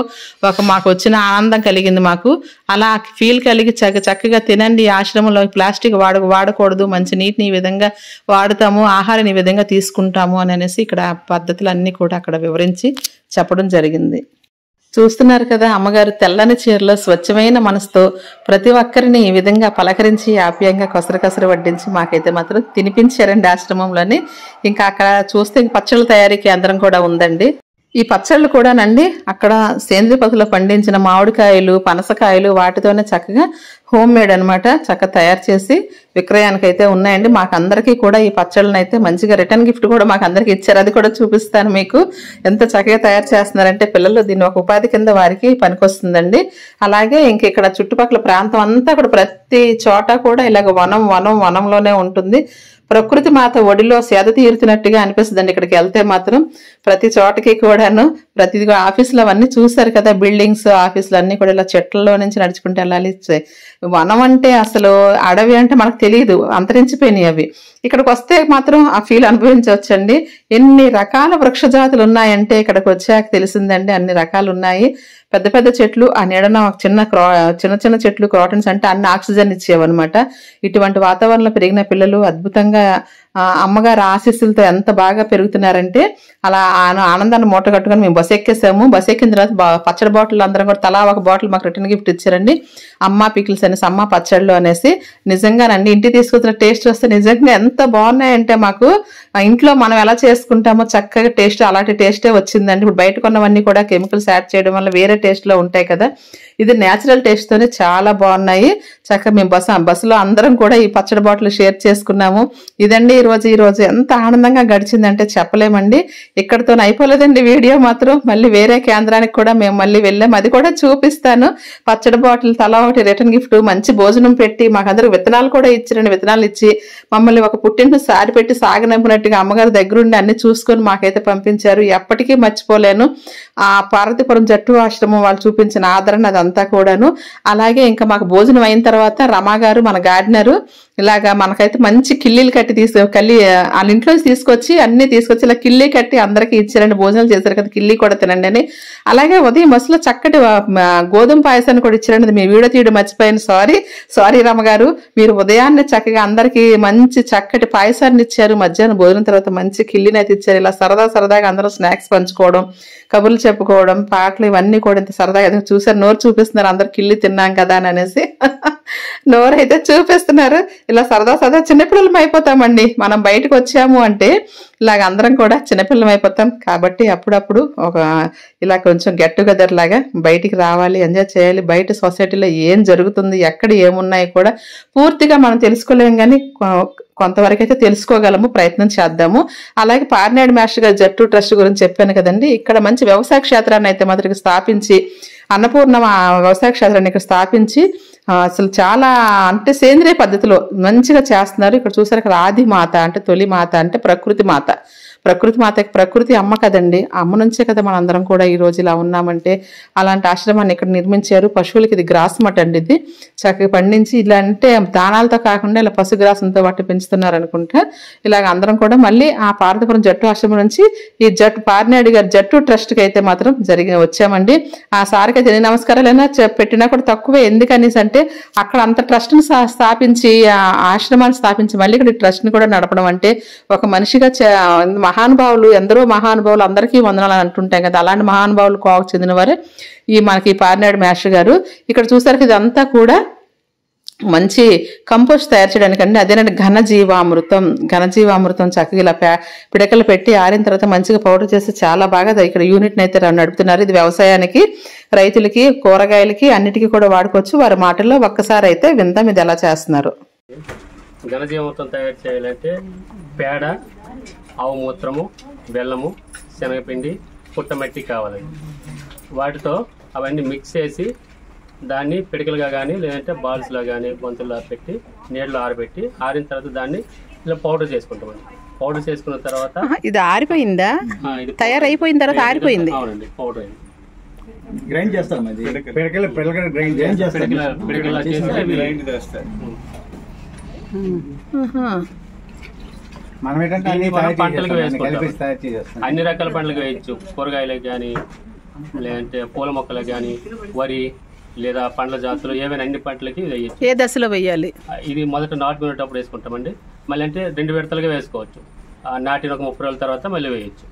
మాకు వచ్చిన ఆనందం కలిగింది మాకు. అలా ఫీల్ కలిగి చక్కగా తినండి, ఈ ఆశ్రమంలో ప్లాస్టిక్ వాడకూడదు, మంచి నీటిని ఈ విధంగా వాడుతాము, ఆహారాన్ని ఈ విధంగా తీసుకుంటాము అని అనేసి ఇక్కడ పద్ధతులన్నీ కూడా అక్కడ వివరించి చెప్పడం జరిగింది. చూస్తున్నారు కదా, అమ్మగారు తెల్లని చీరలో స్వచ్ఛమైన మనసుతో ప్రతి ఒక్కరిని ఈ విధంగా పలకరించి ఆప్యాయంగా కొసరు వడ్డించి మాకైతే మాత్రం తినిపించారండి ఆశ్రమంలోని. ఇంకా అక్కడ చూస్తే పచ్చళ్ళ తయారీ కేంద్రం కూడా ఉందండి. ఈ పచ్చళ్ళు కూడానండి అక్కడ సేంద్రియ పద్ధతిలో పండించిన మామిడికాయలు, పనసకాయలు వాటితోనే చక్కగా హోమ్ మేడ్ అనమాట, చక్కగా తయారు చేసి విక్రయానికైతే ఉన్నాయండి. మాకందరికీ కూడా ఈ పచ్చళ్ళని అయితే మంచిగా రిటర్న్ గిఫ్ట్ కూడా మాకు అందరికి ఇచ్చారు. అది కూడా చూపిస్తాను మీకు. ఎంత చక్కగా తయారు చేస్తున్నారంటే పిల్లలు దీన్ని ఒక ఉపాధి కింద వారికి పనికొస్తుందండి. అలాగే ఇంక ఇక్కడ చుట్టుపక్కల ప్రాంతం అంతా కూడా ప్రతి చోట కూడా ఇలాగ వనంలోనే ఉంటుంది. ప్రకృతి మాత ఒడిలో సేద తీరుతున్నట్టుగా అనిపిస్తుందండి ఇక్కడికి వెళ్తే మాత్రం. ప్రతి చోటకి కూడాను ప్రతిది ఆఫీసులు అవన్నీ చూసారు కదా, బిల్డింగ్స్, ఆఫీసులు అన్ని కూడా ఇలా చెట్లలో నుంచి నడుచుకుంటూ వెళ్ళాలి. వనం అంటే అసలు అడవి అంటే మనకు తెలియదు, అంతరించిపోయినాయి అవి. ఇక్కడికి వస్తే మాత్రం ఆ ఫీల్ అనుభవించవచ్చండి. ఎన్ని రకాల వృక్ష జాతులు ఉన్నాయంటే ఇక్కడికి వచ్చాక తెలిసిందండి. అన్ని రకాలు ఉన్నాయి. పెద్ద పెద్ద చెట్లు, ఆ నీడన చిన్న చెట్లు, క్రాటన్స్ అంటే అన్ని ఆక్సిజన్ ఇచ్చేవన్నమాట. ఇటువంటి వాతావరణంలో పెరిగిన పిల్లలు అద్భుతంగా అమ్మగారి ఆశీస్సులతో ఎంత బాగా పెరుగుతున్నారంటే, అలా ఆనందాన్ని మూట కట్టుకొని మేము బస్ ఎక్కేసాము. బస్ ఎక్కిన తర్వాత పచ్చడి బాటిల్ అందరం కూడా తలా ఒక బాటిల్ మాకు రిటర్న్ గిఫ్ట్ ఇచ్చారండి. అమ్మ పికిల్స్ అనేసి, అమ్మ పచ్చళ్ళు అనేసి. నిజంగానండి ఇంటికి తీసుకొచ్చిన టేస్ట్ వస్తే నిజంగా ఎంత బాగున్నాయంటే, మాకు ఇంట్లో మనం ఎలా చేసుకుంటామో చక్కగా టేస్ట్ అలాంటి టేస్టే వచ్చిందండి. ఇప్పుడు బయట కొన్నవన్నీ కూడా కెమికల్స్ యాడ్ చేయడం వల్ల వేరే టేస్ట్ లో ఉంటాయి కదా, ఇది నేచురల్ టేస్ట్ తోనే చాలా బాగున్నాయి. చక్కగా మేము బస్సులో అందరం కూడా ఈ పచ్చడి బాటిల్ షేర్ చేసుకున్నాము. ఇదండి ఈ రోజు ఎంత ఆనందంగా గడిచిందంటే చెప్పలేమండి. ఇక్కడతో అయిపోలేదండి వీడియో మాత్రం. మళ్ళీ వేరే కేంద్రానికి కూడా మేము మళ్ళీ వెళ్ళాము, అది కూడా చూపిస్తాను. పచ్చడి బాటిల్ తలా ఒకటి రిటర్న్ గిఫ్ట్, మంచి భోజనం పెట్టి మాకందరూ విత్తనాలు కూడా ఇచ్చారండి. విత్తనాలు ఇచ్చి మమ్మల్ని ఒక పుట్టింటిని సారి పెట్టి సాగనంపినట్టుగా అమ్మగారి దగ్గరుండి అన్ని చూసుకొని మాకైతే పంపించారు. ఎప్పటికీ మర్చిపోలేను ఆ పార్వతీపురం జట్టు ఆశ్రమం వాళ్ళు చూపించిన ఆదరణ, అదంతా కూడాను. అలాగే ఇంకా మాకు భోజనం అయిన తర్వాత రమా గారు, మన గార్డెనరు, ఇలాగా మనకైతే మంచి కిల్లీలు కట్టి వాళ్ళ ఇంట్లో తీసుకొచ్చి అన్ని తీసుకొచ్చి ఇలా కిల్లీ కట్టి అందరికి ఇచ్చారండి. భోజనాలు చేశారు కదా, కిల్లీ కూడా తినండి అని. అలాగే ఉదయం బస్సులో చక్కటి గోధుమ పాయసాన్ని కూడా ఇచ్చారండి. మీ వీడియో తీయడం మర్చిపోయాను, సారీ రమ్మగారు. మీరు ఉదయాన్నే చక్కగా అందరికి మంచి చక్కటి పాయసాన్ని ఇచ్చారు. మధ్యాహ్నం భోజనం తర్వాత మంచి కిల్లీని అయితే ఇచ్చారు. ఇలా సరదాగా అందరూ స్నాక్స్ పంచుకోవడం, కబుర్లు చెప్పుకోవడం, పాటలు ఇవన్నీ కూడా ఇంత సరదాగా చూసారు. నోరు చూపిస్తున్నారు అందరు కిల్లి తిన్నాం కదా అని అనేసి నోరు అయితే చూపిస్తున్నారు. ఇలా సరదా చిన్నపిల్లలం అయిపోతామండి. మనం బయటకు వచ్చాము అంటే ఇలాగ అందరం కూడా చిన్నపిల్లలం అయిపోతాం. కాబట్టి అప్పుడప్పుడు ఇలా కొంచెం గెట్ టుగెదర్ లాగా బయటికి రావాలి, ఎంజాయ్ చేయాలి. బయట సొసైటీలో ఏం జరుగుతుంది, ఎక్కడ ఏమున్నాయి కూడా పూర్తిగా మనం తెలుసుకోలేం, కానీ కొంతవరకు అయితే తెలుసుకోగలము. ప్రయత్నం చేద్దాము. అలాగే పార్నాడు మాస్టర్ గారి జట్టు ట్రస్ట్ గురించి చెప్పాను కదండి. ఇక్కడ మంచి వ్యవసాయ క్షేత్రాన్ని అయితే మాత్రం స్థాపించి, అన్నపూర్ణ వ్యవసాయ క్షేత్రాన్ని ఇక్కడ స్థాపించి అసలు చాలా అంటే సేంద్రియ పద్ధతిలో మంచిగా చేస్తున్నారు. ఇక్కడ చూసారు కదా, ఆది మాత అంటే తొలి మాత అంటే ప్రకృతి మాత. ప్రకృతి అమ్మ కదండి. అమ్మ నుంచే కదా మనందరం కూడా ఈ రోజు ఇలా ఉన్నామంటే. అలాంటి ఆశ్రమాన్ని ఇక్కడ నిర్మించారు. పశువులకి ఇది గ్రాస్ మట్ అండి. ఇది చక్కగా పండించి ఇలా అంటే దానాలతో కాకుండా ఇలా పశుగ్రాసంతో వాటి పెంచుతున్నారు అనుకుంటా. ఇలాగ అందరం కూడా మళ్ళీ ఆ పార్వతీపురం జట్టు ఆశ్రమం నుంచి ఈ పార్నాడు గారి జట్టు ట్రస్ట్కి అయితే మాత్రం వచ్చామండి. ఆ సార్కి అయితే ఎన్ని నమస్కారాలైనా పెట్టినా కూడా తక్కువే. ఎందుకనేసి అంటే అక్కడ అంత ట్రస్ట్ని స్థాపించి, ఆశ్రమాన్ని స్థాపించి మళ్ళీ ఇక్కడ ట్రస్ట్ని కూడా నడపడం అంటే ఒక మనిషిగా మహానుభావులు, ఎందరో మహానుభావులు అందరికీ వందనాలు అంటుంటాం కదా, అలాంటి మహానుభావులు కోవకు చెందిన వారే మనకి పార్నాడు మాస్టర్ గారు. ఇక్కడ చూసారు ఇదంతా కూడా మంచి కంపోస్ట్ తయారు చేయడానికి అండి. అదేనండి ఘనజీవామృతం చక్కగా ఇలా పిడకలు పెట్టి ఆరిన తర్వాత మంచిగా పౌడర్ చేసి చాలా బాగా ఇక్కడ యూనిట్ని అయితే నడుపుతున్నారు. ఇది వ్యవసాయానికి, రైతులకి, కూరగాయలకి అన్నిటికీ కూడా వాడుకోవచ్చు. వారి మాటల్లో ఒక్కసారి అయితే విందాం ఇది ఎలా చేస్తున్నారు. ఘనజీవామృతం తయారు చేయాలంటే పేడ, ఆవు మూత్రము, బెల్లము, శనగపిండి, పుట్టమట్టి కావాలండి. వాటితో అవన్నీ మిక్స్ చేసి దాన్ని పిడికలుగా కానీ లేదంటే బాల్స్లో కానీ బంతుల్లో పెట్టి నీళ్ళలో ఆరబెట్టి ఆరిన తర్వాత దాన్ని ఇలా పౌడర్ చేసుకుంటామండి. పౌడర్ చేసుకున్న తర్వాత ఇది ఆరిపోయిందా, తయారైపోయిన తర్వాత ఆరిపోయింది. అవునండి, పౌడర్ అయింది. గ్రైండ్ చేస్తాం. పంటలకు వేసుకుంటాం. అన్ని రకాల పంటలకు వేయచ్చు. కూరగాయలకు కానీ లేదంటే పూల మొక్కలకు కానీ, వరి లేదా పండ్ల జాతులు ఏవైనా అన్ని పంటలకి వేయచ్చు. ఏ దశలో వేయాలి? ఇది మొదట నాటుకునేటప్పుడు వేసుకుంటామండి. మళ్ళీ అంటే 2 విడతలుగా వేసుకోవచ్చు. నాటిన ఒక 30 రోజుల తర్వాత మళ్ళీ వేయచ్చు.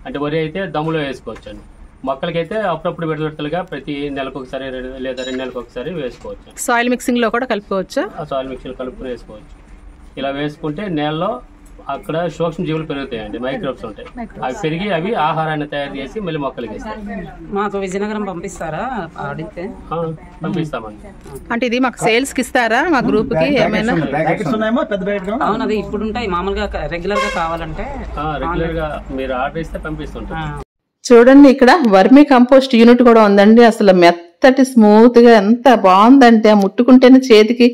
అంటే వరి అయితే దమ్ములో వేసుకోవచ్చు అండి. మొక్కలకైతే అప్పుడప్పుడు విడతలుగా ప్రతి నెలకు ఒకసారి లేదా 2 నెలలకు ఒకసారి వేసుకోవచ్చు. సాయిల్ మిక్సింగ్ లో కూడా కలుపుకోవచ్చు. సాయిల్ మిక్సింగ్ కలుపుకుని వేసుకోవచ్చు. ఇలా వేసుకుంటే నేలలో అక్కడ సూక్ష్మ జీవులు పెరుగుతాయండి, మైక్రోబ్స్ ఉంటాయి. అవి పెరిగి అవి ఆహారాన్ని తయారు చేసి మళ్ళీ మొక్కలకి ఇస్తాయి. మాకు విజయనగరం పంపిస్తారా? అడిగితే పంపిస్తామండి. అంటే ఇది మాకు సేల్స్ కి ఇస్తారా? మా గ్రూప్ కి ఏమైనా? అవును, అది ఇప్పుడు ఉంటాయి. మామూలుగా రెగ్యులర్ గా కావాలంటే రెగ్యులర్ గా మీరు ఆర్డర్ ఇస్తే పంపిస్తుంటాం. చూడండి, ఇక్కడ వర్మీ కంపోస్ట్ యూనిట్ కూడా ఉందండి. అసలు మెత్తటి స్మూత్ గా ఎంత బాగుందంటే ముట్టుకుంటేనే చేతికి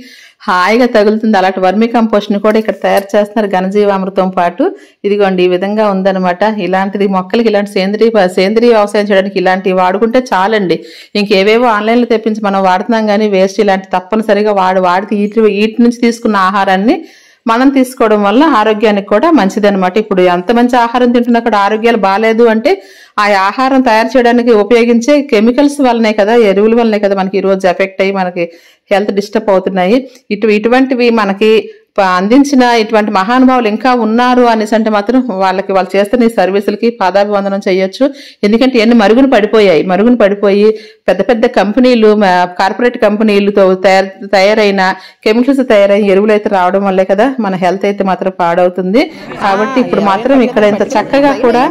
హాయిగా తగులుతుంది. అలాంటి వర్మీ కంపోస్ట్ ని కూడా ఇక్కడ తయారు చేస్తున్నారు ఘనజీవామృతం పాటు. ఇదిగోండి ఈ విధంగా ఉందన్నమాట. ఇలాంటిది మొక్కలకి ఇలాంటి సేంద్రీయ వ్యవసాయం చేయడానికి ఇలాంటివి వాడుకుంటే చాలండి. ఇంకేవేవో ఆన్లైన్లో తెప్పించి మనం వాడుతున్నాం కానీ వేస్ట్. ఇలాంటి తప్పనిసరిగా వాడితే వీటి నుంచి తీసుకున్న ఆహారాన్ని మనం తీసుకోవడం వల్ల ఆరోగ్యానికి కూడా మంచిదన్నమాట. ఇప్పుడు ఎంత మంచి ఆహారం తింటున్నా కూడా ఆరోగ్యాలు బాగాలేదు అంటే ఆ ఆహారం తయారు చేయడానికి ఉపయోగించే కెమికల్స్ వల్లనే కదా, ఎరువుల వల్లనే కదా మనకి ఈ రోజు ఎఫెక్ట్ అయ్యి మనకి హెల్త్ డిస్టర్బ్ అవుతున్నాయి. ఇటువంటివి మనకి అందించిన ఇటువంటి మహానుభావులు ఇంకా ఉన్నారు అనేసి అంటే మాత్రం వాళ్ళు చేస్తున్న ఈ సర్వీసులకి పాదాభివందనం చేయొచ్చు. ఎందుకంటే ఇవన్నీ మరుగున పడిపోయి పెద్ద పెద్ద కంపెనీలు, కార్పొరేట్ కంపెనీలతో తయారైన కెమికల్స్ తయారైన ఎరువులు అయితే రావడం వల్లే కదా మన హెల్త్ అయితే మాత్రం పాడవుతుంది. కాబట్టి ఇప్పుడు మాత్రం ఇక్కడ ఇంత చక్కగా కూడా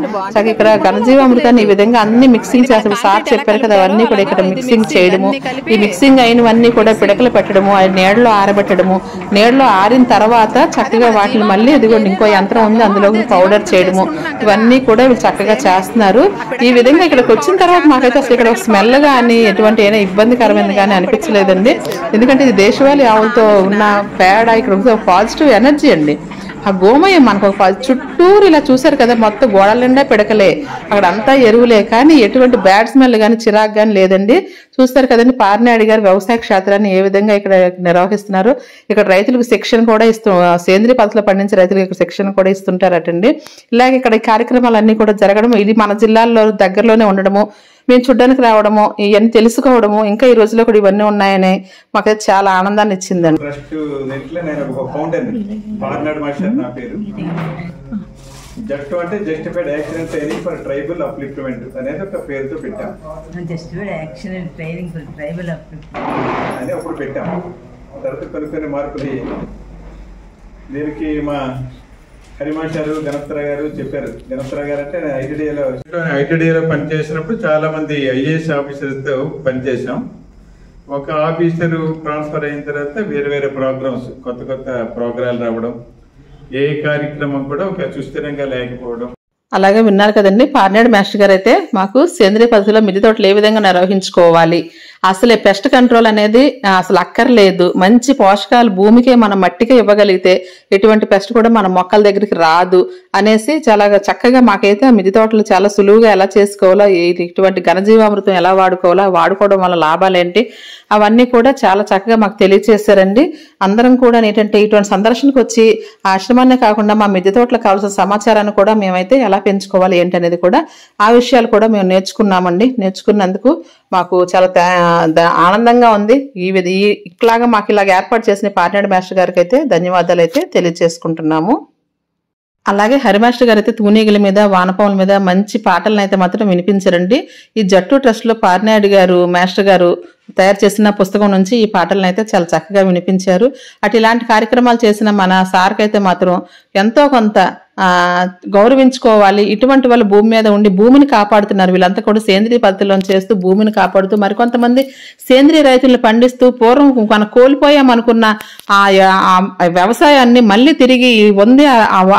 ఇక్కడ ఘనజీవామృతాన్ని ఈ విధంగా అన్ని మిక్సింగ్ చేస్తారు. సార్ చెప్పారు కదా, అవన్నీ కూడా ఇక్కడ మిక్సింగ్ చేయడము, ఈ మిక్సింగ్ అయినవన్నీ కూడా పిడకలు పెట్టడము, అది నీడలో ఆరబెట్టడము, నీడలో ఆరిన తర్వాత చక్కగా వాటిని మళ్ళీ ఇదిగోండి ఇంకో యంత్రం ఉంది అందులో పౌడర్ చేయడము, ఇవన్నీ కూడా వీళ్ళు చక్కగా చేస్తున్నారు. ఈ విధంగా ఇక్కడికి వచ్చిన తర్వాత మాకైతే అసలు ఇక్కడ స్మెల్ కానీ ఎటువంటి ఏదైనా ఇబ్బందికరమైనది కానీ అనిపించలేదండి. ఎందుకంటే ఇది దేశవాళీ ఆవులతో ఉన్న పేడ, ఇక్కడ పాజిటివ్ ఎనర్జీ అండి. ఆ గోమయం మనకు చుట్టూరు ఇలా చూసారు కదా, మొత్తం గోడల నిండా పిడకలే, అక్కడ అంతా ఎరువులే, కానీ ఎటువంటి బ్యాడ్ స్మెల్ కానీ చిరాకు కానీ లేదండి. చూస్తారు కదండి పార్నాయుడు గారు వ్యవసాయ క్షేత్రాన్ని ఏ విధంగా ఇక్కడ నిర్వహిస్తున్నారు. ఇక్కడ రైతులకు శిక్షణ కూడా సేంద్రీయ పద్ధతిలో పండించే రైతులకు ఇక్కడ శిక్షణ కూడా ఇస్తుంటారటండి. ఇలాగే ఇక్కడ ఈ కార్యక్రమాలన్నీ కూడా జరగడం, ఇది మన జిల్లాల్లో దగ్గరలోనే ఉండడము, మేము చూడ్డానికి రావడము, ఇవన్నీ తెలుసుకోవడము, ఇంకా ఈ రోజులో కూడా ఇవన్నీ ఉన్నాయని మాకైతే చాలా ఆనందాన్ని ఇచ్చిందండి. ట్రస్ట్ దీంట్లో నేను ఒక ఫౌండర్, పార్నాయుడు మాస్టర్ నా పేరు. జట్టు అంటే justified action and training for tribal upliftment అనేది ఒక పేరుతో పెట్టాం. Justified action and training for tribal upliftment అని అప్పుడు పెట్టాం. తర్వాత కొన్ని మార్పులు దీనికి మా హరిమాచారు గణపతరావు గారు చెప్పారు. గణపతరావు గారు అంటే ఐటీడీఏలో పనిచేసినప్పుడు చాలా మంది ఐఏఎస్ ఆఫీసర్స్తో పనిచేసాం. ఒక ఆఫీసరు ట్రాన్స్ఫర్ అయిన తర్వాత వేరే ప్రోగ్రామ్స్, కొత్త ప్రోగ్రాలు రావడం, ఏ కార్యక్రమం కూడా ఒక సుస్థిరంగా లేకపోవడం. అలాగే విన్నారు కదండి, పార్నాయుడు మాస్టర్ గారు అయితే మాకు సేంద్రియ పద్ధతిలో మిద్దె తోటలు ఏ విధంగా నిర్వహించుకోవాలి, అసలే పెస్ట్ కంట్రోల్ అనేది అసలు అక్కర్లేదు, మంచి పోషకాలు భూమికే మనం మట్టికే ఇవ్వగలిగితే ఎటువంటి పెస్ట్ కూడా మన మొక్కల దగ్గరికి రాదు అనేసి చాలా చక్కగా మాకైతే మిద్దె తోటలు చాలా సులువుగా ఎలా చేసుకోవాలో, ఇటువంటి ఘనజీవామృతం ఎలా వాడుకోవాలో, వాడుకోవడం వల్ల లాభాలేంటి అవన్నీ కూడా చాలా చక్కగా మాకు తెలియజేశారండి. అందరం కూడా ఏంటంటే ఇటువంటి సందర్శనకు వచ్చి ఆశ్రమాన్నే కాకుండా మా మిద్దె తోటలకు కావాల్సిన సమాచారాన్ని కూడా మేమైతే ఎలా పెంచుకోవాలి ఏంటనేది కూడా ఆ విషయాలు కూడా మేము నేర్చుకున్నామండి. నేర్చుకున్నందుకు మాకు చాలా ఆనందంగా ఉంది. ఇట్లాగా మాకు ఇలాగ ఏర్పాటు చేసిన పార్నాయుడు మాస్టర్ గారికి అయితే ధన్యవాదాలు అయితే తెలియజేసుకుంటున్నాము. అలాగే హరిమాస్టర్ గారు అయితే తూనీగల మీద, వానపాముల మీద మంచి పాటలను అయితే మాత్రం వినిపించారండి. ఈ జట్టు ట్రస్ట్ లో పార్నాయుడు గారు మాస్టర్ గారు తయారు చేసిన పుస్తకం నుంచి ఈ పాటలను అయితే చాలా చక్కగా వినిపించారు. అటు ఇలాంటి కార్యక్రమాలు చేసిన మన సార్కి అయితే మాత్రం ఎంతో కొంత గౌరవించుకోవాలి. ఇటువంటి వాళ్ళు భూమి మీద ఉండి భూమిని కాపాడుతున్నారు. వీళ్ళంతా కూడా సేంద్రీయ పద్ధతిలో చేస్తూ భూమిని కాపాడుతూ, మరికొంతమంది సేంద్రీయ రైతులను పండిస్తూ పూర్వం మనం కోల్పోయామనుకున్న ఆ వ్యవసాయాన్ని మళ్ళీ తిరిగి ఉంది,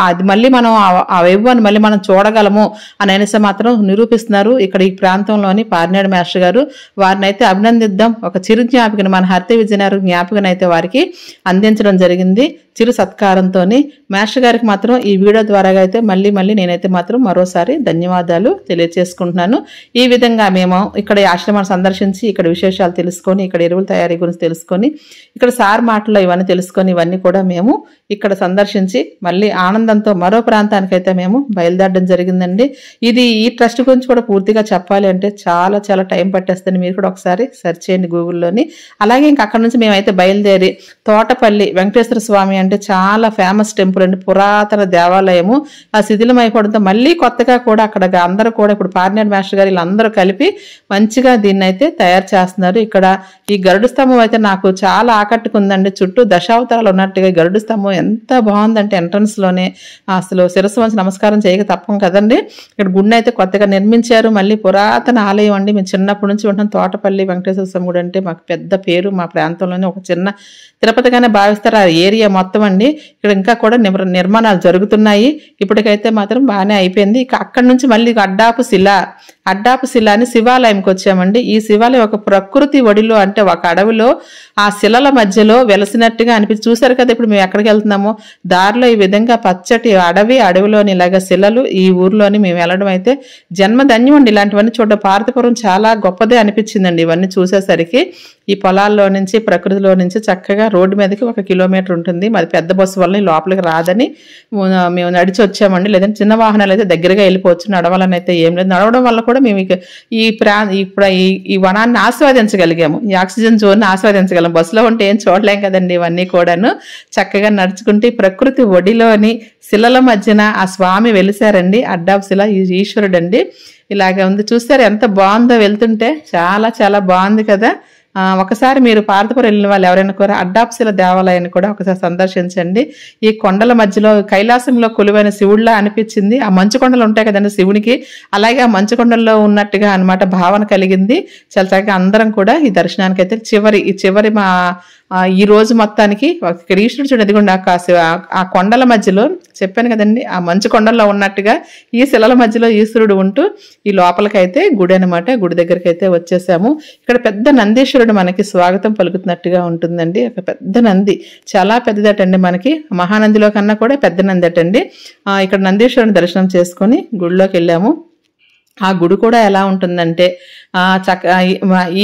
అది మళ్ళీ మనం ఆ వైభవాన్ని మళ్ళీ మనం చూడగలము అని అనేసి మాత్రం నిరూపిస్తున్నారు ఇక్కడ ఈ ప్రాంతంలోని పార్నాయుడు మాస్టర్ గారు. వారిని అయితే అభినందిద్దాం. ఒక చిరు జ్ఞాపికను మన హరిత విజయనగర్ జ్ఞాపికను అయితే వారికి అందించడం జరిగింది చిరు సత్కారంతో. మాస్టర్ గారికి మాత్రం ఈ వీడియో ద్వారా అయితే మళ్ళీ నేనైతే మాత్రం మరోసారి ధన్యవాదాలు తెలియజేసుకుంటున్నాను. ఈ విధంగా మేము ఇక్కడ ఆశ్రమాన్ని సందర్శించి ఇక్కడ విశేషాలు తెలుసుకొని, ఇక్కడ ఎరువుల తయారీ గురించి తెలుసుకొని, ఇక్కడ సార్ మాటల్లో ఇవన్నీ తెలుసుకొని, ఇవన్నీ కూడా మేము ఇక్కడ సందర్శించి మళ్ళీ ఆనందంతో మరో ప్రాంతానికి అయితే మేము బయలుదేరడం జరిగిందండి. ఈ ట్రస్ట్ గురించి కూడా పూర్తిగా చెప్పాలి అంటే చాలా చాలా టైం పట్టేస్తుంది. మీరు కూడా ఒకసారి సెర్చ్ చేయండి గూగుల్లోని. అలాగే ఇంకా అక్కడ నుంచి మేమైతే బయలుదేరి తోటపల్లి వెంకటేశ్వర స్వామి అంటే చాలా ఫేమస్ టెంపుల్ అండి, పురాతన దేవాలయము. ఆ శిథిలం అయిపోవడంతో మళ్ళీ కొత్తగా కూడా అక్కడ అందరూ కూడా ఇప్పుడు పార్నాయుడు మాస్టర్ గారు వీళ్ళందరూ కలిపి మంచిగా దీన్ని అయితే తయారు చేస్తున్నారు. ఇక్కడ ఈ గరుడు స్తంభం అయితే నాకు చాలా ఆకట్టుకుందండి. చుట్టూ దశావతారాలు ఉన్నట్టుగా గరుడు స్తంభం ఎంత బాగుందంటే ఎంట్రన్స్ లోనే అసలు శిరస్సు వంచి నమస్కారం చేయక తప్పం కదండి. ఇక్కడ గుడిని అయితే కొత్తగా నిర్మించారు. మళ్ళీ పురాతన ఆలయం అండి. మేము చిన్నప్పటి నుంచి ఉంటాం. తోటపల్లి వెంకటేశ్వర స్వామి గుడి అంటే మాకు పెద్ద పేరు. మా ప్రాంతంలోనే ఒక చిన్న తిరుపతిగానే భావిస్తారు ఆ ఏరియా మొత్తం అండి. ఇక్కడ ఇంకా కూడా నిర్మాణాలు జరుగుతున్నాయి. ఇప్పటికైతే మాత్రం బాగానే అయిపోయింది. ఇక అక్కడి నుంచి మళ్ళీ అడ్డాపు శిల అని శివాలయంకి వచ్చామండి. ఈ శివాలయం ఒక ప్రకృతి ఒడిలో అంటే ఒక అడవిలో ఆ శిలల మధ్యలో వెలసినట్టుగా అనిపించి చూసారు కదా. ఇప్పుడు మేము ఎక్కడికి వెళ్తున్నామో దారిలో ఈ విధంగా పచ్చటి అడవిలోని ఇలాగ శిలలు ఈ ఊర్లోని మేము వెళ్ళడం అయితే జన్మధన్యం అండి. ఇలాంటివన్నీ చూడ పార్వతీపురం చాలా గొప్పదే అనిపించిందండి. ఇవన్నీ చూసేసరికి ఈ పొలాల్లో నుంచి ప్రకృతిలో నుంచి చక్కగా రోడ్డు మీదకి 1 కిలోమీటర్ ఉంటుంది. మరి పెద్ద బస్సు వల్ల లోపలికి రాదని మేము నడిచి వచ్చామండి. లేదంటే చిన్న వాహనాలు అయితే దగ్గరగా వెళ్ళిపోవచ్చు. నడవాలని అయితే ఏం లేదు. నడవడం వల్ల కూడా మేము ఈ వనాన్ని ఆస్వాదించగలిగాము. ఈ ఆక్సిజన్ జోన్ ఆస్వాదించగలం. బస్సులో ఉంటే ఏం చూడలేం కదండి. ఇవన్నీ కూడాను చక్కగా నడుచుకుంటే ప్రకృతి ఒడిలోని శిలల మధ్యన ఆ స్వామి వెలిసారండి. అడ్డాపు శిల ఈశ్వరుడు అండి. ఇలాగే ఉంది. చూస్తారు ఎంత బాగుందో వెళ్తుంటే. చాలా చాలా బాగుంది కదా. ఒకసారి మీరు పార్వతీపురం వెళ్ళిన వాళ్ళు ఎవరైనా కూడా అడ్డాపుశిల దేవాలయాన్ని కూడా ఒకసారి సందర్శించండి. ఈ కొండల మధ్యలో కైలాసంలో కొలువైన శివుడిలా అనిపించింది. ఆ మంచు కొండలు ఉంటాయి కదండి శివునికి, అలాగే ఆ మంచు కొండల్లో ఉన్నట్టుగా అన్నమాట భావన కలిగింది. చాలా చక్కగా అందరం కూడా ఈ దర్శనానికి అయితే చివరి మా ఈ రోజు మొత్తానికి ఇక్కడ ఈశ్వరుడు చూడండి, ఇదిగోండి ఆ కొండల మధ్యలో చెప్పాను కదండి, ఆ మంచు కొండల్లో ఉన్నట్టుగా ఈ శిలల మధ్యలో ఈశ్వరుడు ఉంటూ ఈ లోపలికైతే గుడి అనమాట. గుడి దగ్గరికి అయితే వచ్చేసాము. ఇక్కడ పెద్ద నందీశ్వరుడు మనకి స్వాగతం పలుకుతున్నట్టుగా ఉంటుందండి. ఒక పెద్ద నంది, చాలా పెద్దదటండి, మనకి మహానందిలో కన్నా కూడా పెద్ద నంది అటండి. ఇక్కడ నందీశ్వరుని దర్శనం చేసుకొని గుడిలోకి వెళ్ళాము. ఆ గుడి కూడా ఎలా ఉంటుందంటే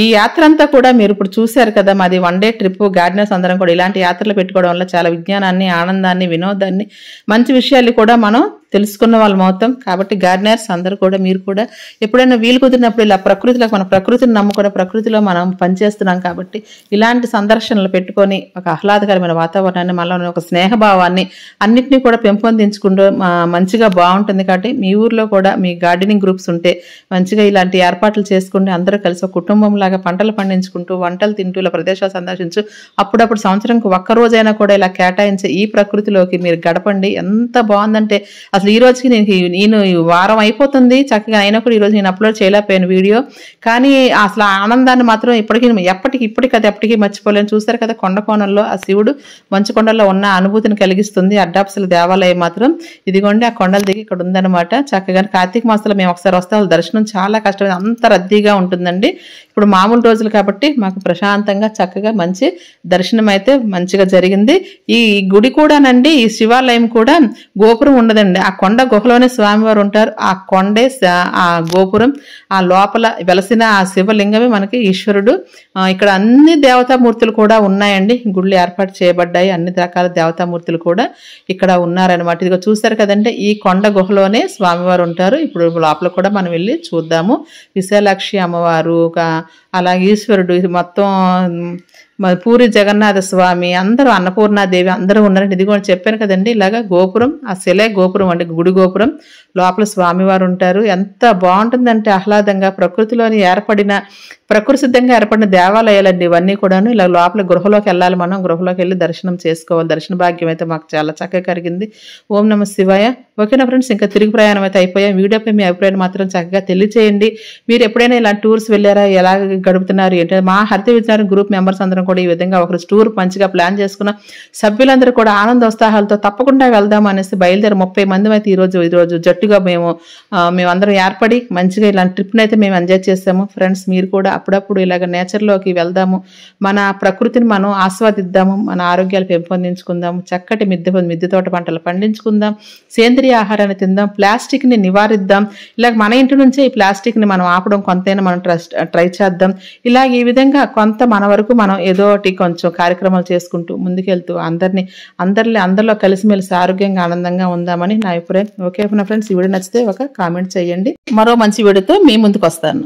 ఈ యాత్ర అంతా కూడా మీరు ఇప్పుడు చూశారు కదా, మాది 1 డే ట్రిప్. గార్డెనర్స్ అందరం కూడా ఇలాంటి యాత్రలు పెట్టుకోవడం వల్ల చాలా విజ్ఞానాన్ని, ఆనందాన్ని, వినోదాన్ని, మంచి విషయాలు కూడా మనం తెలుసుకున్న వాళ్ళం అవుతాం. కాబట్టి గార్డెనర్స్ అందరూ కూడా మీరు కూడా ఎప్పుడైనా వీలు కుదిరినప్పుడు ఇలా ప్రకృతిలో, మన ప్రకృతిని నమ్ముకున్న ప్రకృతిలో మనం పనిచేస్తున్నాం కాబట్టి ఇలాంటి సందర్శనలు పెట్టుకొని ఒక ఆహ్లాదకరమైన వాతావరణాన్ని, మనలో ఒక స్నేహభావాన్ని అన్నింటినీ కూడా పెంపొందించుకుంటూ మంచిగా బాగుంటుంది. కాబట్టి మీ ఊర్లో కూడా మీ గార్డెనింగ్ గ్రూప్స్ ఉంటే మంచిగా ఇలాంటి ఏర్పాట్లు చేసుకుంటూ అందరూ కలిసి ఒక కుటుంబం లాగా పంటలు పండించుకుంటూ వంటలు తింటూ ఇలా ప్రదేశాలు సందర్శించు. అప్పుడప్పుడు సంవత్సరంకి ఒక్క రోజైనా కూడా ఇలా కేటాయించే ఈ ప్రకృతిలోకి మీరు గడపండి. ఎంత బాగుందంటే అసలు ఈ రోజుకి నేను వారం అయిపోతుంది చక్కగా, అయినా కూడా ఈరోజు నేను అప్లోడ్ చేయలేకపోయాను వీడియో. కానీ అసలు ఆనందాన్ని మాత్రం ఎప్పటికీ మర్చిపోలేను. చూస్తారు కదా కొండ కోణంలో ఆ శివుడు మంచు కొండల్లో ఉన్న అనుభూతిని కలిగిస్తుంది. అడ్డాప్సల దేవాలయం మాత్రం ఇదిగోండి ఆ కొండల దిగి ఇక్కడ ఉందన్నమాట. చక్కగా కార్తీక మాసంలో మేము ఒకసారి వస్తాం, దర్శనం చాలా కష్టమైన, అంత రద్దీగా ఉంటుందండి. ఇప్పుడు మామూలు రోజులు కాబట్టి మాకు ప్రశాంతంగా చక్కగా మంచి దర్శనం అయితే మంచిగా జరిగింది. ఈ గుడి కూడానండి, ఈ శివాలయం కూడా గోపురం ఉండదండి. ఆ కొండ గుహలోనే స్వామివారు ఉంటారు. ఆ కొండే ఆ గోపురం, ఆ లోపల వెలసిన ఆ శివలింగమే మనకి ఈశ్వరుడు. ఇక్కడ అన్ని దేవతామూర్తులు కూడా ఉన్నాయండి. గుళ్ళు ఏర్పాటు చేయబడ్డాయి, అన్ని రకాల దేవతామూర్తులు కూడా ఇక్కడ ఉన్నారనమాట. ఇదిగో చూస్తారు కదండి, ఈ కొండ గుహలోనే స్వామివారు ఉంటారు. ఇప్పుడు లోపల కూడా మనం వెళ్ళి చూద్దాము. విశాలాక్షి అమ్మవారు, అలాగే ఈశ్వరుడు, ఇది మొత్తం పూరి జగన్నాథ స్వామి, అందరూ అన్నపూర్ణాదేవి అందరూ ఉన్నారండి. ఇది కూడా చెప్పాను కదండి, ఇలాగా గోపురం, ఆ శిలే గోపురం అంటే గుడి గోపురం, లోపల స్వామివారు ఉంటారు. ఎంత బాగుంటుందంటే ఆహ్లాదంగా ప్రకృతి సిద్ధంగా ఏర్పడిన దేవాలయాలండి ఇవన్నీ కూడాను. ఇలా లోపల గృహలోకి వెళ్ళాలి, మనం గృహలోకి వెళ్ళి దర్శనం చేసుకోవాలి. దర్శన భాగ్యం అయితే మాకు చాలా చక్కగా కలిగింది. ఓం నమ శివాయ. ఓకేనా ఫ్రెండ్స్, ఇంకా తిరిగి ప్రయాణం అయితే అయిపోయాం. వీడియోపై మీ అభిప్రాయం మాత్రం చక్కగా తెలియచేయండి. మీరు ఎప్పుడైనా ఇలాంటి టూర్స్ వెళ్ళారా, ఎలా గడుపుతున్నారు ఏంటంటే, మా హరిత విజ్ఞాన గ్రూప్ మెంబర్స్ అందరం కూడా ఈ విధంగా ఒకరు టూర్ మంచిగా ప్లాన్ చేసుకున్న సభ్యులందరూ కూడా ఆనందోత్సాహాలతో తప్పకుండా వెళ్దాం అనేసి బయలుదేరి 30 మంది అయితే ఈరోజు జట్టుగా మేమందరం ఏర్పడి మంచిగా ఇలాంటి ట్రిప్ని అయితే మేము ఎంజాయ్ చేసాము. ఫ్రెండ్స్ మీరు కూడా అప్పుడప్పుడు ఇలాగ నేచర్లోకి వెళ్దాము, మన ప్రకృతిని మనం ఆస్వాదిద్దాము, మన ఆరోగ్యాలు పెంపొందించుకుందాము, చక్కటి మిద్దె తోట పంటలు పండించుకుందాం, సేంద్రియ ఆహారాన్ని తిందాం, ప్లాస్టిక్ని నివారిద్దాం. ఇలాగ మన ఇంటి నుంచే ఈ ప్లాస్టిక్ని మనం ఆపడం కొంతైనా మనం ట్రై చేద్దాం. ఇలాగ ఈ విధంగా కొంత మన వరకు మనం ఏదో ఒకటి కొంచెం కార్యక్రమాలు చేసుకుంటూ ముందుకెళ్తూ అందరిలో కలిసిమెలిసి ఆరోగ్యంగా ఆనందంగా ఉందామని నా అభిప్రాయం. ఓకే నా ఫ్రెండ్స్, ఈ వీడియో నచ్చితే ఒక కామెంట్ చేయండి. మరో మంచి వీడియోతో మీ ముందుకు వస్తాను.